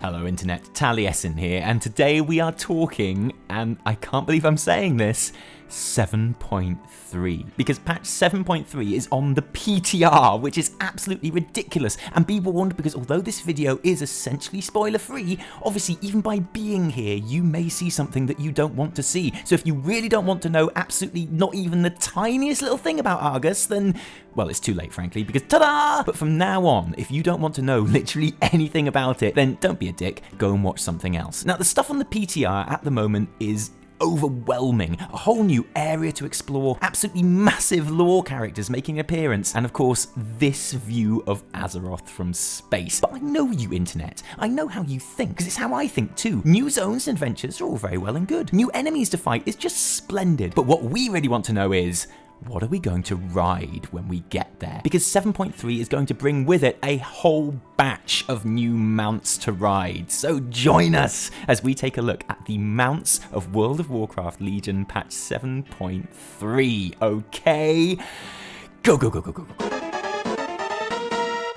Hello Internet, Taliesin here, and today we are talking, and I can't believe I'm saying this, 7.3. Because patch 7.3 is on the PTR, which is absolutely ridiculous. And be warned, because although this video is essentially spoiler-free, obviously even by being here, you may see something that you don't want to see. So if you really don't want to know absolutely not even the tiniest little thing about Argus, then, well, it's too late, frankly, because ta-da! But from now on, if you don't want to know literally anything about it, then don't be a dick, go and watch something else. Now, the stuff on the PTR at the moment is overwhelming. A whole new area to explore, absolutely massive lore characters making an appearance, and of course, this view of Azeroth from space. But I know you, Internet. I know how you think, because it's how I think too. New zones and adventures are all very well and good. New enemies to fight is just splendid. But what we really want to know is, what are we going to ride when we get there? Because 7.3 is going to bring with it a whole batch of new mounts to ride. So join us as we take a look at the mounts of World of Warcraft Legion patch 7.3. Okay? Go, go, go, go, go, go.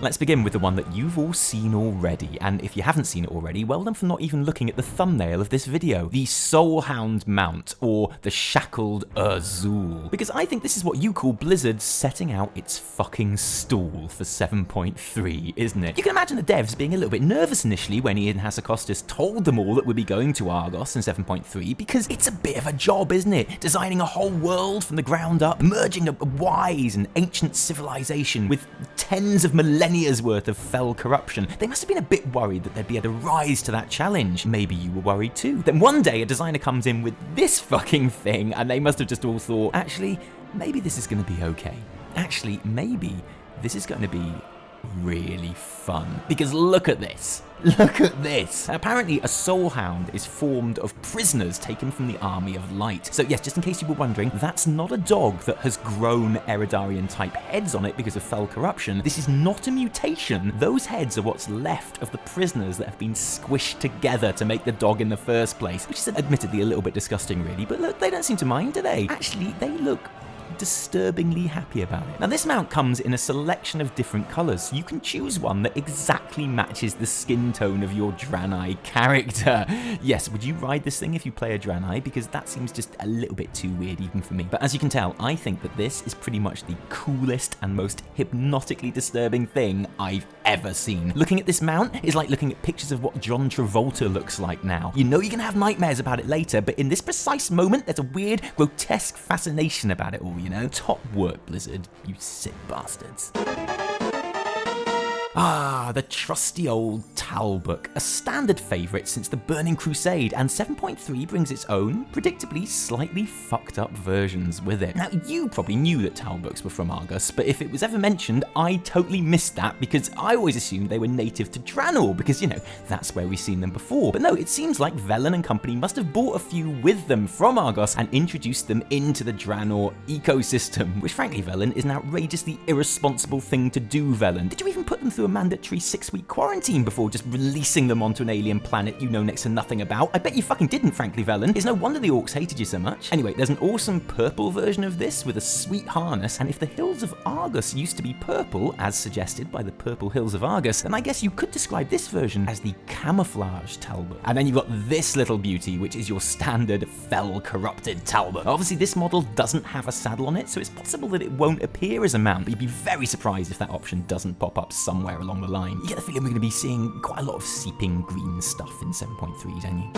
Let's begin with the one that you've all seen already, and if you haven't seen it already, well done for not even looking at the thumbnail of this video. The Soulhound mount, or the Shackled Ur'zul. Because I think this is what you call Blizzard setting out its fucking stall for 7.3, isn't it? You can imagine the devs being a little bit nervous initially when Ian Hassakostas told them all that we'd be going to Argos in 7.3, because it's a bit of a job, isn't it? Designing a whole world from the ground up, merging a wise and ancient civilization with tens of millennia's worth of fel corruption. They must have been a bit worried that they'd be able to rise to that challenge. Maybe you were worried too. Then one day a designer comes in with this fucking thing and they must have just all thought, actually, maybe this is going to be okay. Actually, maybe this is going to be really fun. Because look at this. Look at this. Apparently, a Soulhound is formed of prisoners taken from the Army of Light. So yes, just in case you were wondering, that's not a dog that has grown Eridarian-type heads on it because of fel corruption. This is not a mutation. Those heads are what's left of the prisoners that have been squished together to make the dog in the first place, which is admittedly a little bit disgusting, really. But look, they don't seem to mind, do they? Actually, they look disturbingly happy about it. Now this mount comes in a selection of different colours, so you can choose one that exactly matches the skin tone of your Draenei character. Yes, would you ride this thing if you play a Draenei? Because that seems just a little bit too weird even for me. But as you can tell, I think that this is pretty much the coolest and most hypnotically disturbing thing I've ever seen. Looking at this mount is like looking at pictures of what John Travolta looks like now. You know you're gonna have nightmares about it later, but in this precise moment, there's a weird, grotesque fascination about it all, you know? Top work, Blizzard, you sick bastards. Ah, the trusty old Talbuk, a standard favourite since the Burning Crusade, and 7.3 brings its own, predictably slightly fucked up versions with it. Now, you probably knew that Talbuks were from Argus, but if it was ever mentioned, I totally missed that because I always assumed they were native to Draenor because, you know, that's where we've seen them before. But no, it seems like Velen and company must have bought a few with them from Argus and introduced them into the Draenor ecosystem, which frankly, Velen, is an outrageously irresponsible thing to do, Velen. Did you even put them through a mandatory 6-week quarantine before just releasing them onto an alien planet you know next to nothing about? I bet you fucking didn't, frankly, Velen. It's no wonder the orcs hated you so much. Anyway, there's an awesome purple version of this with a sweet harness, and if the Hills of Argus used to be purple, as suggested by the Purple Hills of Argus, then I guess you could describe this version as the camouflage Talbuk. And then you've got this little beauty, which is your standard fel corrupted Talbuk. Obviously, this model doesn't have a saddle on it, so it's possible that it won't appear as a mount, but you'd be very surprised if that option doesn't pop up somewhere along the line. You get the feeling we're going to be seeing quite a lot of seeping green stuff in 7.3, don't you?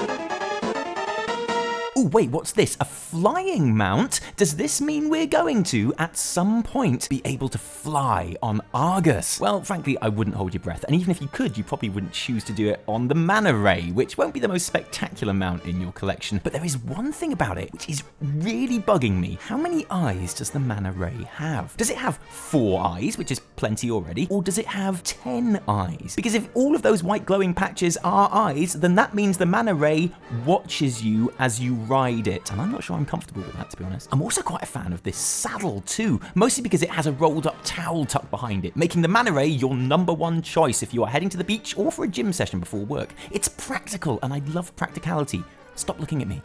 Oh, wait, what's this? A flying mount? Does this mean we're going to, at some point, be able to fly on Argus? Well, frankly, I wouldn't hold your breath, and even if you could, you probably wouldn't choose to do it on the Mana Ray, which won't be the most spectacular mount in your collection. But there is one thing about it which is really bugging me. How many eyes does the Mana Ray have? Does it have 4 eyes, which is plenty already, or does it have 10 eyes? Because if all of those white glowing patches are eyes, then that means the Mana Ray watches you as you ride it, and I'm not sure I'm comfortable with that, to be honest. I'm also quite a fan of this saddle too, mostly because it has a rolled up towel tucked behind it, making the Mana Ray your #1 choice if you are heading to the beach or for a gym session before work. It's practical, and I love practicality. Stop looking at me.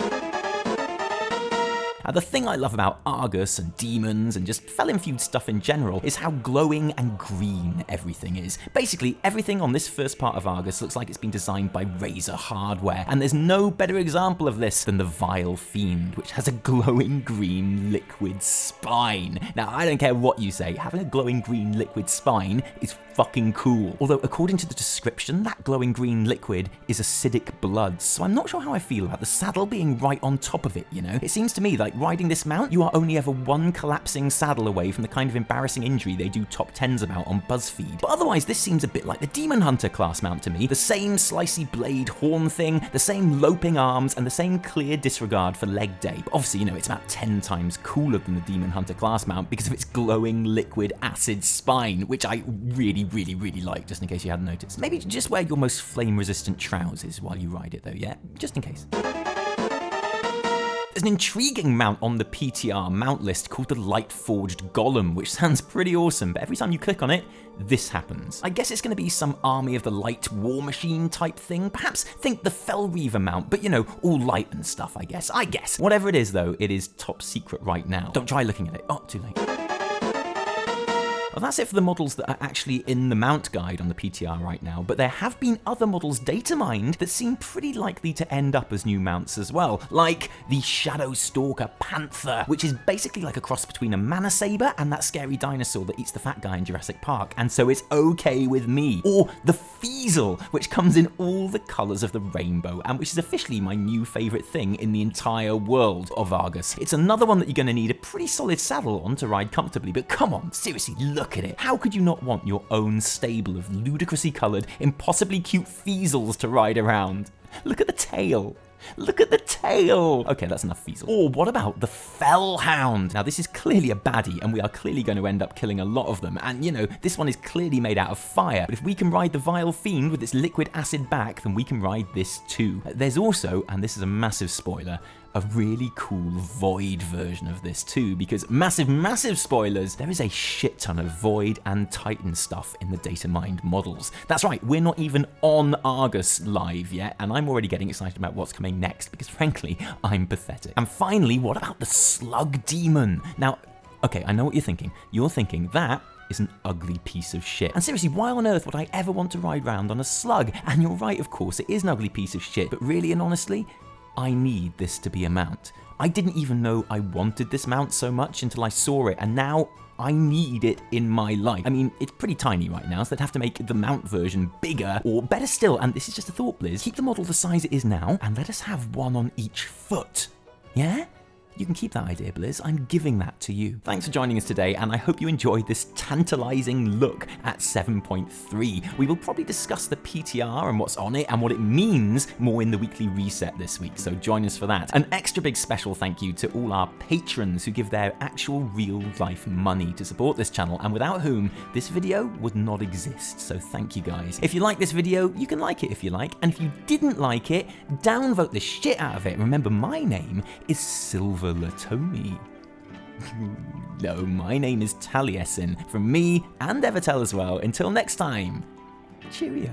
Now, the thing I love about Argus and demons and just Fel-infused stuff in general is how glowing and green everything is. Basically, everything on this first part of Argus looks like it's been designed by Razor hardware, and there's no better example of this than the vile Fiend, which has a glowing green liquid spine. Now, I don't care what you say, having a glowing green liquid spine is fucking cool. Although, according to the description, that glowing green liquid is acidic blood, so I'm not sure how I feel about the saddle being right on top of it, you know? It seems to me like riding this mount, you are only ever one collapsing saddle away from the kind of embarrassing injury they do top 10s about on BuzzFeed. But otherwise, this seems a bit like the Demon Hunter class mount to me. The same slicey blade horn thing, the same loping arms, and the same clear disregard for leg day. But obviously, you know, it's about 10 times cooler than the Demon Hunter class mount because of its glowing liquid acid spine, which I really like, just in case you hadn't noticed. Maybe just wear your most flame-resistant trousers while you ride it though, yeah? Just in case. There's an intriguing mount on the PTR mount list called the Lightforged Golem, which sounds pretty awesome, but every time you click on it, this happens. I guess it's going to be some Army of the Light war machine type thing. Perhaps think the Fel Reaver mount, but you know, all light and stuff, I guess. Whatever it is though, it is top secret right now. Don't try looking at it. Oh, too late. Well, that's it for the models that are actually in the mount guide on the PTR right now, but there have been other models data mined that seem pretty likely to end up as new mounts as well, like the Shadowstalker Panter, which is basically like a cross between a mana saber and that scary dinosaur that eats the fat guy in Jurassic Park, and so it's okay with me. Or the Feasel, which comes in all the colours of the rainbow, and which is officially my new favourite thing in the entire world of Argus. It's another one that you're going to need a pretty solid saddle on to ride comfortably, but come on, seriously, look at it. How could you not want your own stable of ludicrously coloured, impossibly cute Feasels to ride around? Look at the tail. Look at the tail! Okay, that's enough Feasel. Or what about the Fel Hound? Now, this is clearly a baddie, and we are clearly going to end up killing a lot of them. And, you know, this one is clearly made out of fire. But if we can ride the vile Fiend with its liquid acid back, then we can ride this too. There's also, and this is a massive spoiler, a really cool Void version of this too, because massive spoilers, there is a shit ton of Void and Titan stuff in the data mined models. That's right, we're not even on Argus live yet, and I'm already getting excited about what's coming next, because frankly, I'm pathetic. And finally, what about the Slug Demon? Now, okay, I know what you're thinking. You're thinking that is an ugly piece of shit. And seriously, why on earth would I ever want to ride around on a slug? And you're right, of course, it is an ugly piece of shit, but really and honestly, I need this to be a mount. I didn't even know I wanted this mount so much until I saw it, and now I need it in my life. I mean, it's pretty tiny right now, so they'd have to make the mount version bigger, or better still, and this is just a thought, Blizz, keep the model the size it is now, and let us have one on each foot. Yeah? You can keep that idea, Blizz. I'm giving that to you. Thanks for joining us today, and I hope you enjoyed this tantalizing look at 7.3. We will probably discuss the PTR and what's on it and what it means more in the weekly reset this week, so join us for that. An extra big special thank you to all our patrons who give their actual real-life money to support this channel, and without whom this video would not exist, so thank you guys. If you like this video, you can like it if you like, and if you didn't like it, downvote the shit out of it. Remember, my name is Silver Latomi. No, my name is Taliesin, from me and Evitel as well. Until next time, cheerio.